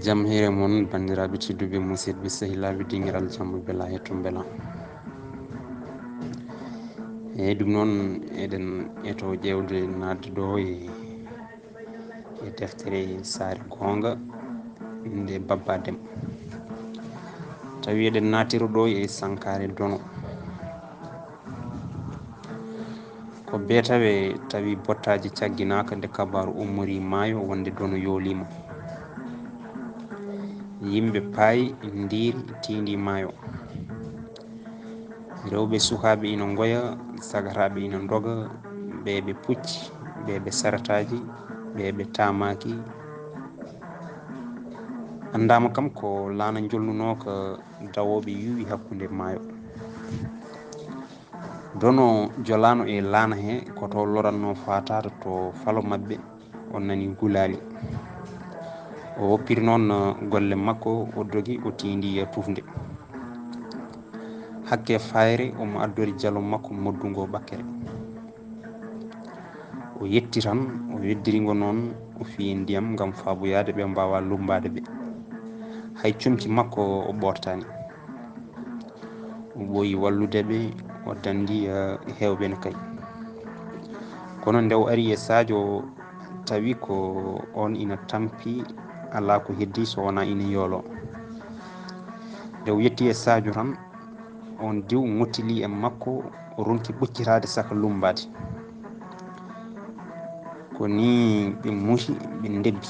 Jam hire mon bandiraɓe tedduɓe musidɓe sehilaɓe dingiral Jamma Belaa hetto Belaa. Eyyi ɗum noon eɗen eto ƴewde nadde ɗo e deftere Sahre goonga nde Belaa DEM. Tawi eɗen natiro ɗo e sankare dono ko beetawe tawi bottaji cagginaka nde kabaru ummori maayo wonde dono yoolima. Yimɓe paayi ndiri tindi maayo, rewɓe sukaɓe ina goya, sagataɓe ina doga, ɓeɓe pucci, ɓeɓe sarataji, ɓeɓe tamaki. Andama kam ko laana jolnuno ko dawoɓe yuwi hakkude maayo. Dono jolano e laana he koto loranno fatata to falo mabɓe o nani gulali. O woppiri noon golle makko o dogi o tindi tufde. Hakke fayre omo addori jalo makko moddugo ɓakkere. O yetti tan o weddirigo noon o fiyi ndiyam gam faaboyade ɓe mbawa lumbade ɓe. Hay comci makko o ɓortani. O ɓooyi walludeɓe o dandi hewɓene kay. Kono nde o ari e Sadio tawi ko on ina tampi ala ko heddi so wona ina yoolo. Nde o yetti e Sadio tan on diw ngottili e makko o ronki ɓoccitade saka lumbade. Ko ni ɓe muusi ɓe ndebbi.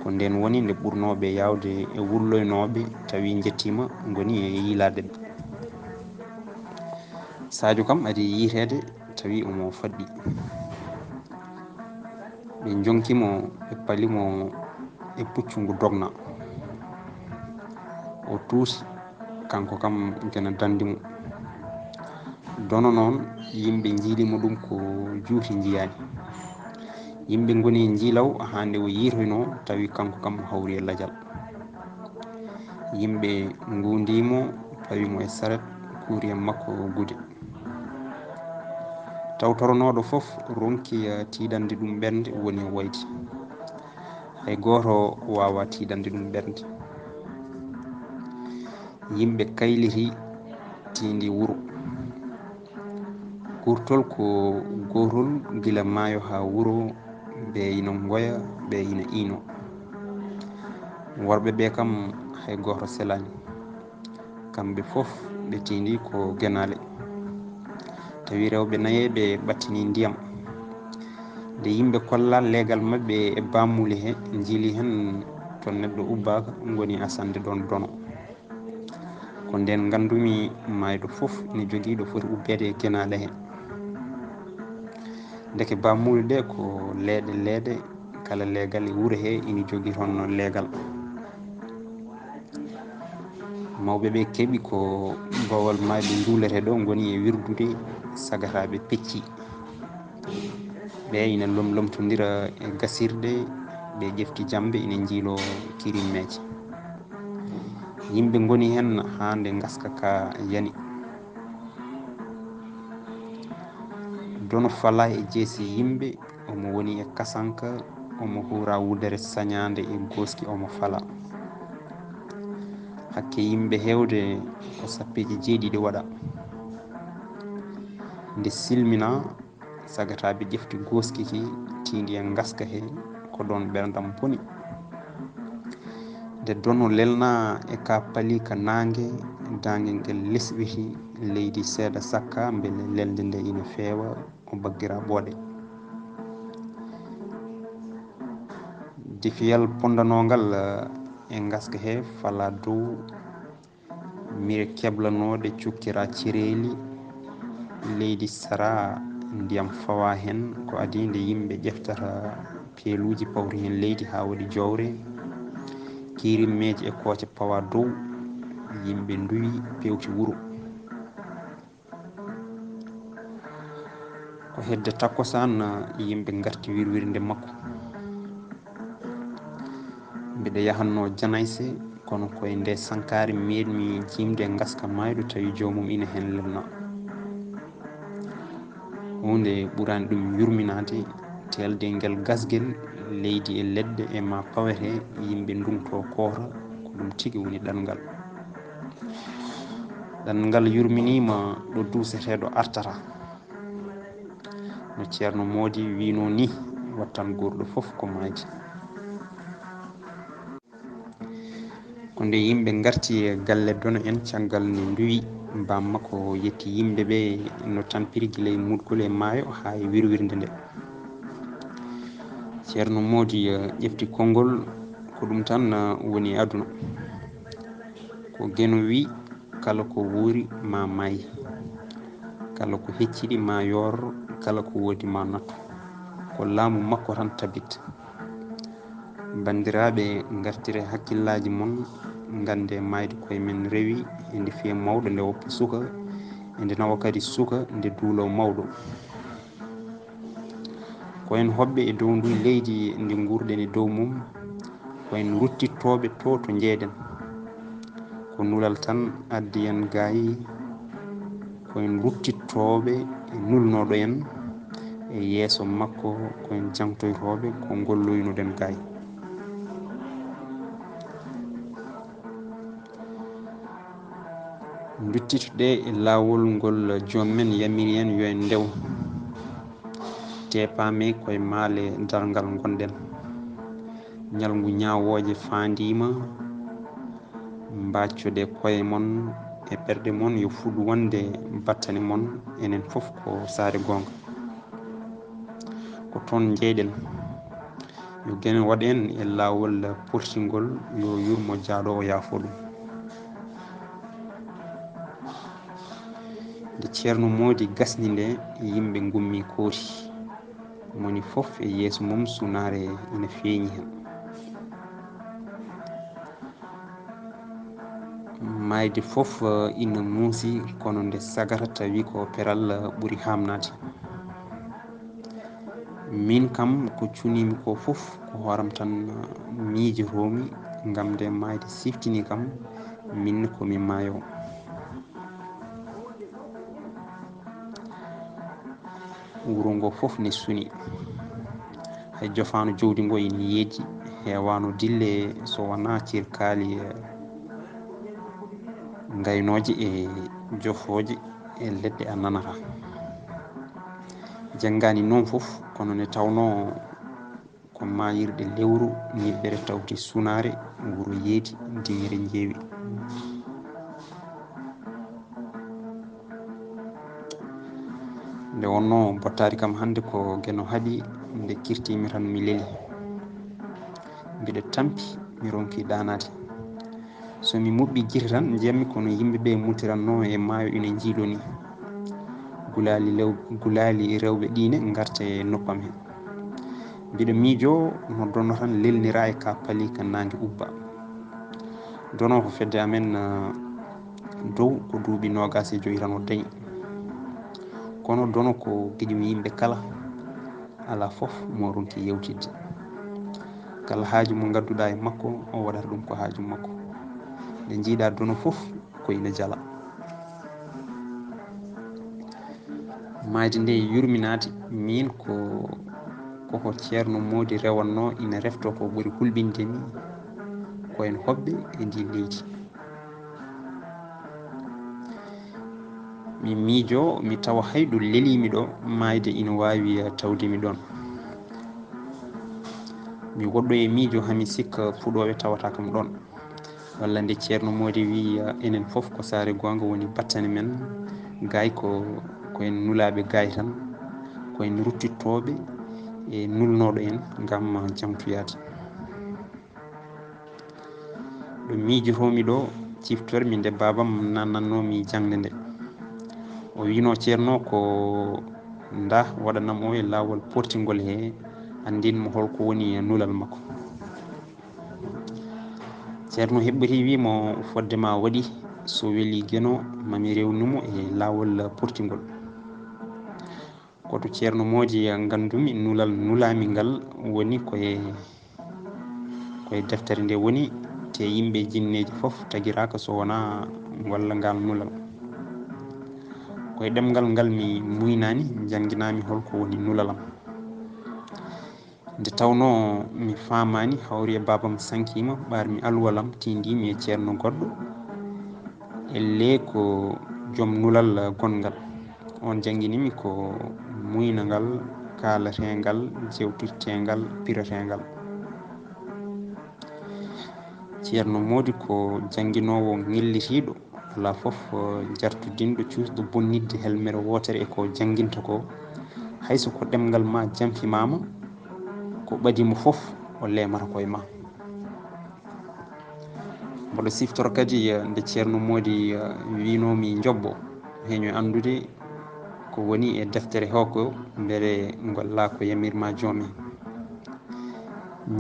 Ko nden woni nde ɓurnoɓe yawde e wulloynoɓe tawi jettima goni e yilade ɓe. Sadio kam adi yitede tawi omo faɗɗi. Ɓe jonkimo ɓe palimo e puccu dogna. O tuusi kanko kam gena dandimo. Dono noon yimɓe jiilimo ɗum ko juuti jiyani. Yimɓe goni jiilaw hande o yitoyno tawi kanko kam hawri e ladial. Yimɓe gundimo pawimo e saret kuuri e makko gude. Taw toronoɗo foof ronki tiɗande ɗum ɓernde woni o wayti. Hay goto wawa tiɗande ɗum ɓernde. Yimɓe kayliti tindi wuro. Kurtol ko gotol gila maayo ha wuro ɓe ina goya ɓe ina ino. Worɓe ɓe kam hay goto selani. Kamɓe foof ɓe tindi ko genale. Tawi rewɓe naye ɓe ɓattini ndiyam. Nde yimɓe kolla legal mabɓe e bammuli he jiili hen to neɗɗo ubbaka goni asande ɗon dono. Ko nden gandumi mayɗo foof ina jogui ɗo foti ubbede e genale he. Deke bammuli ɗe ko leeɗe kala leegal e wuuro he ina jogui toon leegal. Mawɓe ɓe keeɓi ko bowal mayɓe duulete ɗo goni e wirdude sagataɓe pecci. Ɓe ina lomtodira e gasirɗe ɓe ƴefti jambe ina jiilo kirimmeje. Yimɓe goni hen hande gaska ka yani. Dono fala e jeesi yimɓe omo woni e kasanka omo hura wudere sañade e goski omo fala. Hakke yimɓe hewde ko sappeji jeeɗiɗi waɗa. Nde silmina sagataɓe ƴefti goskiki tindi e gaska he ko ɗon ɓerdam boni. Nde dono lelna e ka paali ka nangue dangue ngel lesɓiti leydi seeɗa sakka beele lelde nde ina feewa o baggira ɓooɗe. Defiyal pondanogal e gaska he fala dow mire keblanode cukkira cireeli leydi sara ndiyam fawa hen ko adi nde yimɓe ƴeftata peeluji pawri hen leydi ha waɗi jowre kirimmeji e kooce pawa dow yimɓe duwi pewti wuro. Ko hedde takkosan yimɓe garti wirwirde makko. Mbiɗa yahanno janayse kono koye nde sankare meɗmi jimde gaska mayɗo tawi jomum ina hen lelna. Hunde ɓurani ɗum yurminade telde ngel gasgel leydi e ledde e ma pawete yimɓe ndungto koota ko ɗum tigi woni ɗanngal. Ɗanngal yurminima ɗo duuseteɗo artata no ceerno Moodi wino ni wattan gurɗo fof ko mayde. ko nde yimɓe garti e galle dono en caggal nde nduwi mbam makko yetti yimɓe ɓe no tampiri guila e mudgol e maayo ha e wirwirde nde. ceerno Moodi ƴefti konngol ko ɗum tan woni aduna, ko geno wi kala ko wuuri ma maayi, kala ko hecciɗi ma yoor, kala ko woodi ma nattu, ko laamu makko tan tabit. bandiraɓe gartire hakkillaji mon, gande mayde koye men rewi e nde fiya mawɗo nde woppa suka e nde nawa kadi suka nde duulo mawɗo. koyen hoɓɓe e dow ndu leydi ndi gurɗen e dow mum, koyen ruttittoɓe to jeeɗen, ko nulal tan addi en gaayi, koyen ruttittoɓe e nulnoɗo en e yeeso makko, koyen jangtoytoɓe ko golloynoɗen gaayi. duttitoɗe e laawol ngol jomumen yamiri en yo en ndew tepame koye maale dargal gonɗen. ñalngu ñawoje fandima, mbaccude koye mon e ɓerɗe mon yo fuɗ wonde battane mon, enen fof ko Sahre goonga, ko toon jeyɗen. yo gene waɗen e laawol portingol yo yurmo jaaɗowo yaafo ɗum. nde ceerno Moodi gasni nde yimɓe gummi kooti, moni fof e yeeso mum sunare ina feeñi hen. mayde fof ina muusi, kono nde sagata tawi ko peral ɓuri hamnade. min kam ko cunimi ko fof ko hooram tan miijotomi, ngam nde mayde siftini kam min komi maayo. wuro ngo fof ne suni, hay jofano jawdi ngo ina yeeji, hewano dille so wona cirkali gaynoje e jofoje e leɗɗe a nanata. janngani noon fof, kono ne tawno ko mayirɗe lewru niɓɓere tawti sunare, wuro yeedi, Dingiral jeewi. nde wonno bottari kam hannde ko geno haaɗi, nde kirtimi tan mi leeli, mbiɗa tampi mi ronki ɗanade. somi muɓɓi gite tan jiyammi kono yimɓeɓe mutiranno e maayo ina jiilo ni, gulali rewɓe ɗine garta e noppam hen. mbiɗa miijo no donno tan lelnira e ka paali ka nangue ubba. dono ko fedde amen dow ko duuɓi 25 tan o dañi, kono dono ko gueƴum yimɓe kala, ala fof mo ronki yewtidde. kala haaju mo gadduɗa e makko o waɗata ɗum ko haaju makko. nde jiiɗa dono fof ko ina jala. mayde nde yurminade, min koko ceerno Moodi rewanno ina refto ko ɓuri hulɓindemi koyen hoɓɓe e ndi leydi. mi miijo mi tawa hayɗo lelimi ɗo, mayde ina wawi tawdemi ɗon. mi woɗɗo e miijo hami sikka fuɗoɓe tawata kam ɗon, walla nde ceerno Moodi wi enen fof ko Sahre goonga woni battane men, gay koyen nulaɓe gay tan, koyen ruttittoɓe e nulnoɗo en gam jamtoyade. ɗo miijotomi ɗo ciftormi nde babam nannannomi jangde nde, o wino ceerno ko nda waɗanam o e lawol portingol he, andinmo holko woni nulal makko. ceerno heɓɓiti wimo foddema waɗi, so weeli gueno mami rewnimo e lawol portingol. koto ceerno Moodi gandumi nulal nulami ngal woni koye deftere nde woni, te yimɓe jinneji foof tagiraka so wona walla ngal nulal. koye ɗemgal ngal mi muynani jangguinami holko woni nulalam. nde tawno mi famani hawri e babam sankima ɓarmi alwalam tindimi e ceerno goɗɗo elle ko joom nulal gongal on jangguinimi ko muynagal kalatengal jewtirtengal piratengal ceerno Mody ko jangguinowo ngellitiɗo ala foof jartudinɗo cusɗo bonnidde helmere wotere eko jangguinta ko hayso ko ɗemgal ma jamfimama ko ɓadimo foof o lemata koye ma mboɗo siftoro kadi nde ceerno Mody winomi jobbo heeño andude ko woni e deftere hoko beele golla ko yamirma joom en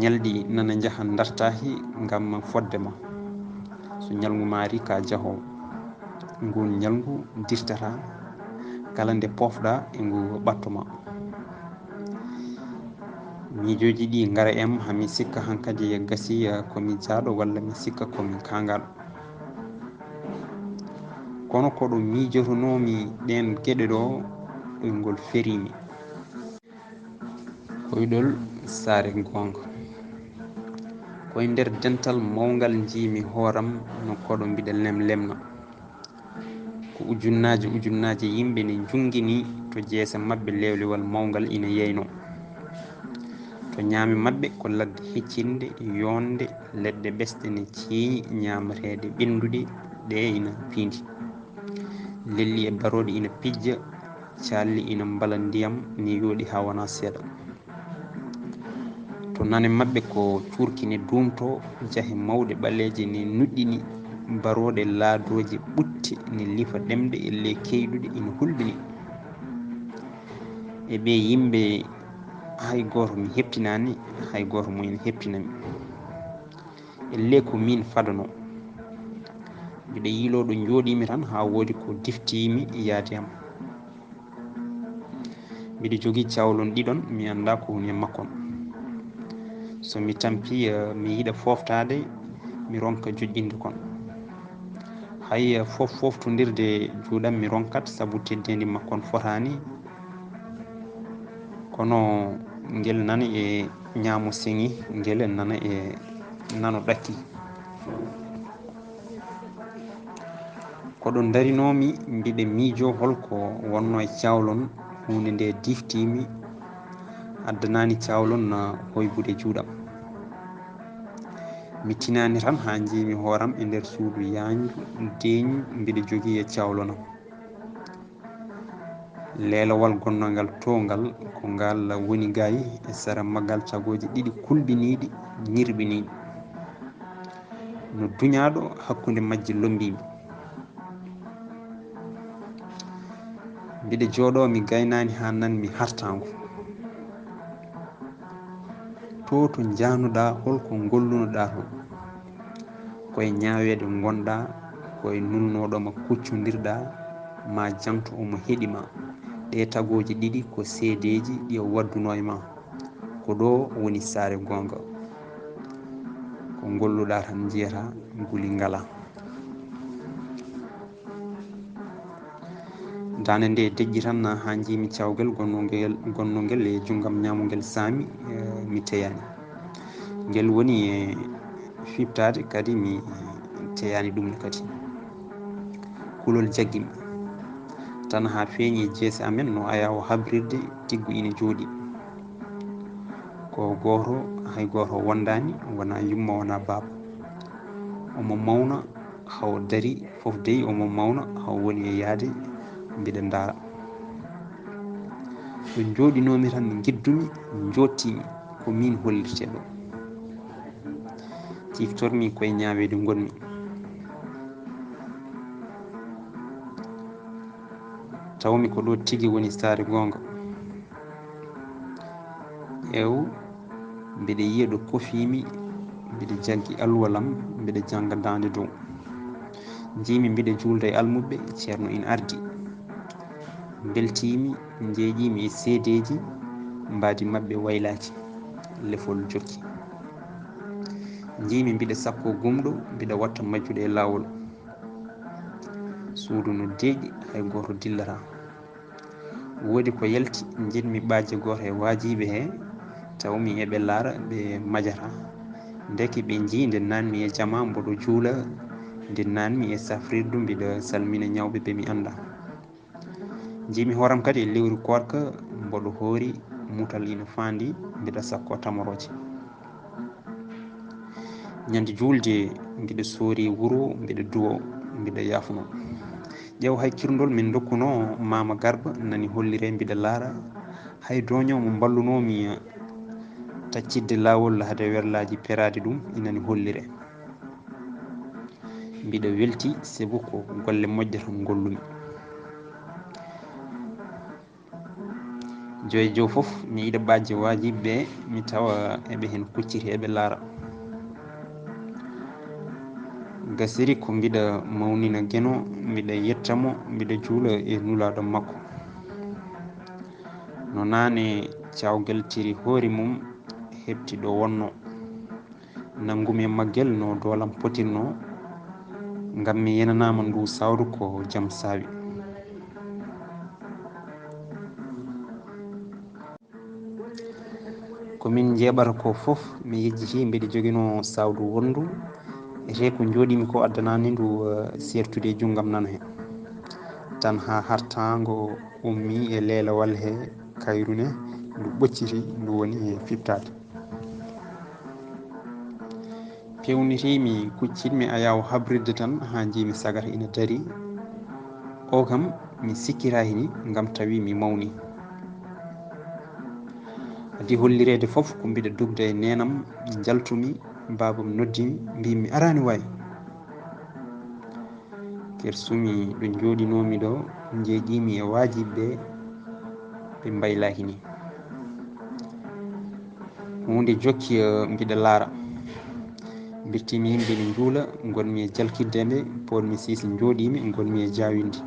ñalɗi nana jaaha dartahi gam foddema so ñalgu maari ka jaahowo ngun ñalgu dirtata kala nde pofɗa e ngu ɓattoma miijoji ɗi gara em hami sikka hankkadi gasi komi jaaɗo walla mi sikka komi kangaɗo kono koɗo miijotonomi ɗen gueɗe ɗo ɗoygol ferimi koyɗol Sahre goonga koye nder dental mawgal jiimi hooram no koɗo mbiɗa lemlemna ko ujunnaje yimɓe ne jungguini to jeese mabɓe lewlewal mawgal ina yeyno to ñaami mabɓe ko ladde heccinde yonde leɗɗe ɓesɗe ne ceeñi ñamateɗe ɓenduɗe ɗe ina piindi lelli e baroɗe ina pijja calli ina mbala ndiyam ni yooɗi ha wona seeɗa to nane mabɓe ko curki ne dumto jaahe mawɗe ɓaleje ne nuɗɗini baroɗe laadoje ɓutte ne liifa ɗemɗe e ley keyɗuɗe ina hulɓini e ɓe yimɓe hay goto mi heptinani hay goto mumen heptinami elle ko min fadano mbiɗa yiilo ɗo jooɗimi tan ha woodi ko diftimi yaade am mbiɗa jogui cawlon ɗiɗon mi anda ko woni e makkon somi tampi mi yiiɗa foftade mi ronka joƴƴinde kon hay foftodirde juuɗam mi ronkat saabu teddedi makkon fotani kono guel nana e ñaamo seŋi guel nana e nano ɗakki koɗo darinomi mbiɗa miijo holko wonno e cawlon hunde nde diftimi addanani cawlon hoybude juuɗam mi tinani tan ha jiimi hooram e nder suudu yanju deeñu mbiɗa jogui e cawlonam leelawal gonnogal to ngal ko ngal woni gayi e sara maggal cagoji ɗiɗi kulɓiniɗi ñirɓiniɗi no duñaɗo hakkude majje lombimi mbiɗa jooɗo mi gaynani ha nanmi hartago to januɗa holko gollunoɗa to koye ñawede gonɗa koye nunnoɗoma kuccodirɗa ma jangto omo heeɗima ɗe tagoji ɗiɗi ko seedeji ɗi wadduno e ma ko ɗo woni Sahre goonga ko golluɗa tan jiyata guuli ngala dande nde deƴƴi tan ha jiimi cawguel gonnogel e junggam ñamogel saami mi teyani guel woni e fiftade kadi mi teyani ɗum kadi kulol jagguimi tan ha feeñi e jeese amen no aya o habrirde tiggu ina jooɗi ko goto hay goto wondani wona yumma wona baaba omo mawna haw daari foof dey omo mawna haw woni e yaade mbiɗa daara ɗo jooɗinomi tan guiddumi jottimi ko min hollirteɗo ciftormi koye ñawede gonmi tawmi ko ɗo tigui woni Sahre goonga ew mbiɗa yiiya ɗo kofimi mbiɗa jaggui alwalam mbiɗa jangga dande dow jimi mbiɗa julda e almuɓe ceerno ina ardi beltimi jeeƴimi e seedeji mbadi mabɓe waylaji lefol jokki jimi mbiɗa sakko gumɗo mbiɗa watta majjuɗo e lawol suudu no deeƴi hay goto dillata woodi ko yalti jiɗmi ɓaje goto e wajiɓe he tawmi eɓe laara ɓe majata ndeke ɓe jii nde nanmi e Jamma mboɗo juula nde nanmi e safrirdu mbiɗa salmina ñawɓe ɓe mi annda jimi horam kadi e lewru korka mboɗo hoori mutal ina faandi mbiɗa sakko tamoroje ñande juulde mbiɗa soori wuro mbiɗa duwo mbiɗa yaafuno ƴeew hay kirndol min dokkuno Mama Garba nani hollire mbiɗa laara hay doñomo ballunomi taccidde laawol hade werlaji perade ɗum inani hollire mbiɗa welti sabu ko golle moƴƴe tan gollumi joyi jow fof mi yiɗa bajje wajiɓe mi tawa eɓe hen kucciti eɓe laara gasiri ko mbiɗa mawnina gueno mbiɗa yettamo mbiɗa juula e nulaɗo makko no nane cawgal tiri hoori mum heɓti ɗo wonno nanngumi e maggel no doolam potirno ngam mi yenanama ndu sawdu ko jaam saawi komin jeeɓata ko fof mi yejjiti mbiɗa joguino sawdu wondu ete ko jooɗimi ko addanani ndu sertude e junggam nano hen tan ha hartango ummi e leelawal he kayrune ndu ɓocciti ndu woni e fittade pewnitimi kuccinmi ayaw habridde tan ha jimi sagata ina dari o kam mi sikkirayni ngam tawi mi mawni adi hollirede fof ko mbiɗa dugda e nenam jaltumi babam noddimi mbimi arani wayi kersumi ɗo jooɗinomi ɗo jeeƴimi e wajiɓe ɓe mbaylaki ni hunde jokki mbiɗa laara birtimi yimɓe ne juula gonmi e jalkiddeɓe ponmi sisa jooɗimi gonmi e jawindi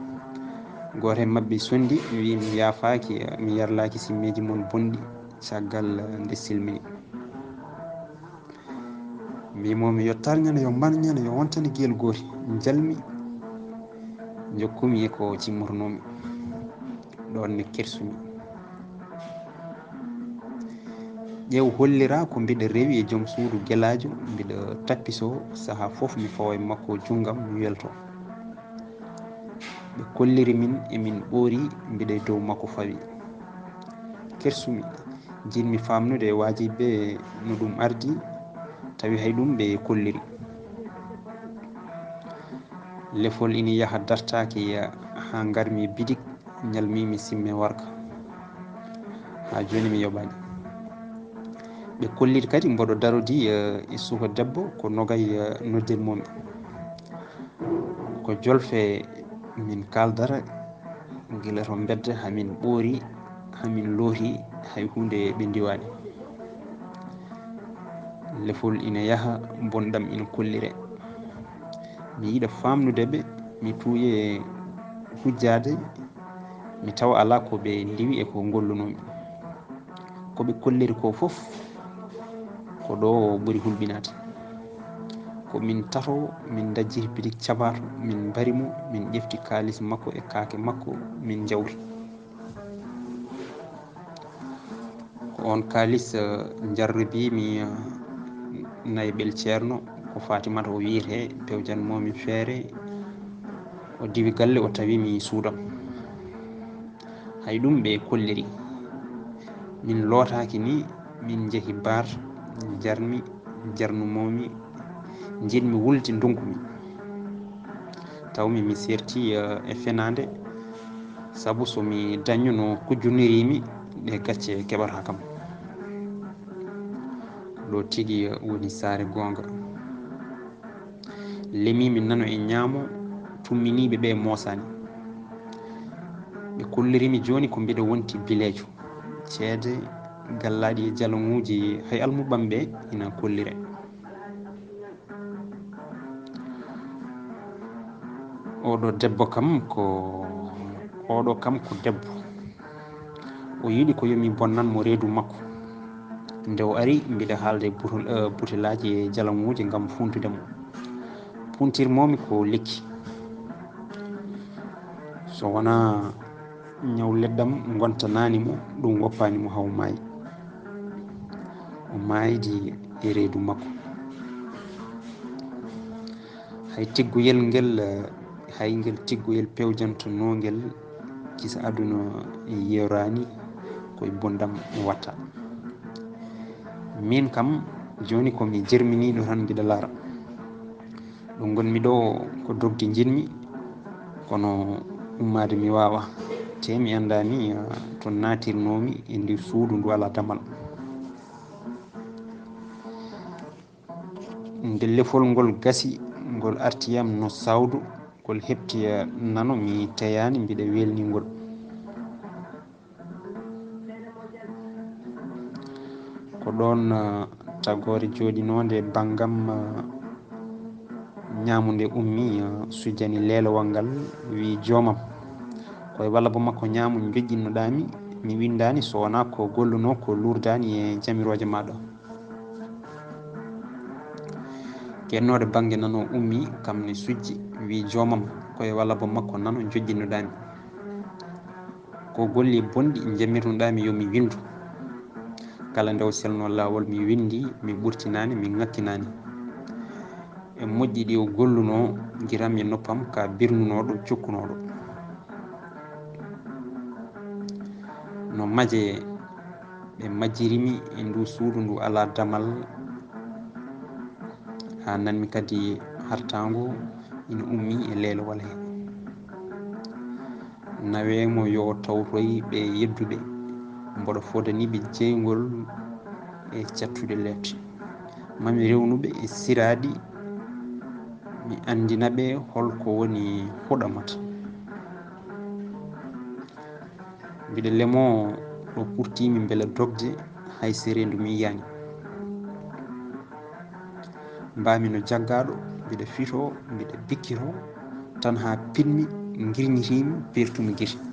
goto e mabɓe sondi wi mi yaafaki mi yarlaki simmeji moon bonɗi caggal nde silmini mbimomi yo tarñane yo marñane yo wontane guel gooti jalmi jokkumi eko cimmornomi ɗonne kersumi ƴeew hollira ko mbiɗa rewi e joom suudu guelajo mbiɗa tappiso saaha fof mi fawa e makko junggam mi welto ɓe kolliri min emin ɓoori mbiɗa e dow makko fawi kersumi jinmi famnude e wajiɓe no ɗum ardi tawi hay ɗum ɓe kolliri lefol ina yaaha dartaki ha garmi bidik ñalmimi simme warka ha joni mi yoɓani ɓe kolliri kadi mboɗo darodi e suka debbo ko nogay noddirmomi ko jolfe min kaldara guila to bedda hamin ɓoori hamin looti hay hunde ɓe diwani lefol ina yaaha bonɗam ina kollire mi yiɗa famnudeɓe mi tuuye hujjade mi tawa ala ko ɓe ndiwi e ko gollunomi koɓe kolliri ko fof ko ɗo ɓuri hulɓinade ko min tato min dajjiti bidik cabato min mbarimo min ƴefti kalis makko e kaake makko min jawri ko on kalis jarribimi naybel ceerno ko Fatimata o wiyete pewjanmomi feere o diwi galle o tawimi suudam hay ɗum ɓe kolliri min lootaki ni min jeehi bar jarmi jarnumomi jiɗmi wulde dunkumi tawmi mi serti e fenade saabu somi dañuno kujjunirimi ɗe gacce keɓata kam ɗo tigui woni Sahre goonga lemimi nano e ñaamo tumminiɓe ɓe mosani ɓe kollirimi joni ko mbiɗa wonti bilejo ceede gallaɗi e jalaŋuji hay almuɓamɓe ina kollire oɗo debbo kam ko debbo o yiɗi ko yomi bonnanmo reedu makko nde o ari mbiɗa haalde butelaji e jalaŋuji gam funtudemo puntirmomi ko lekki so wona ñaw leddam gonta nanimo ɗum woppanimo haw maayi o maydi e reedu makko. hay tiggoyel ngel hay ngel tiggoyel pewjantonogel kisa aduna yeerani koye bondam watta. min kam joni komi jerminiɗo tan guiɗa laara ɗo gonmi ɗo ko dogde jinmi kono ummade mi wawa te mi andani to natirnomi e nde suudu ndu ala damal. nde lefol ngol gasi ngol artiyam no sawdu ngol heptiya nano mi teyani mbiɗa welni ngol. ko ɗon tagore joɗinode banggam ñamude ummi sujjani lelowal ngal wi joomam koye walla bo makko ñaamu joƴƴinnoɗami mi windani so wona ko golluno ko lurdani e jamiroje maɗa. kennode banggue nano ummi kam ne sujji wi joomam koye walla bo makko nano joƴƴinnoɗami ko golli bonɗi jamirnoɗami yomi windu kala nde o selno lawol mi windi mi ɓurtinani mi ŋakkinani e moƴƴi ɗi o golluno guiram e noppam ka birnunoɗo cukkunoɗo no maaje ɓe majjirimi e ndu suudu ndu ala damal ha nanmi kadi hartago ina ummi e lelowal he. nawemo yo tawtoy ɓe yedduɓe mboɗo fodaniɓe jeygol e cattude lefte mami rewnuɓe e siraɗi mi andinaɓe holko woni huɗamata. mbiɗa lemo ɗo ɓurtimi beele dogde hay seredu mi yiyani mbami no jaggaɗo mbiɗa fito mbiɗa bikkito tan ha pinmi guirñitimi pertumi guite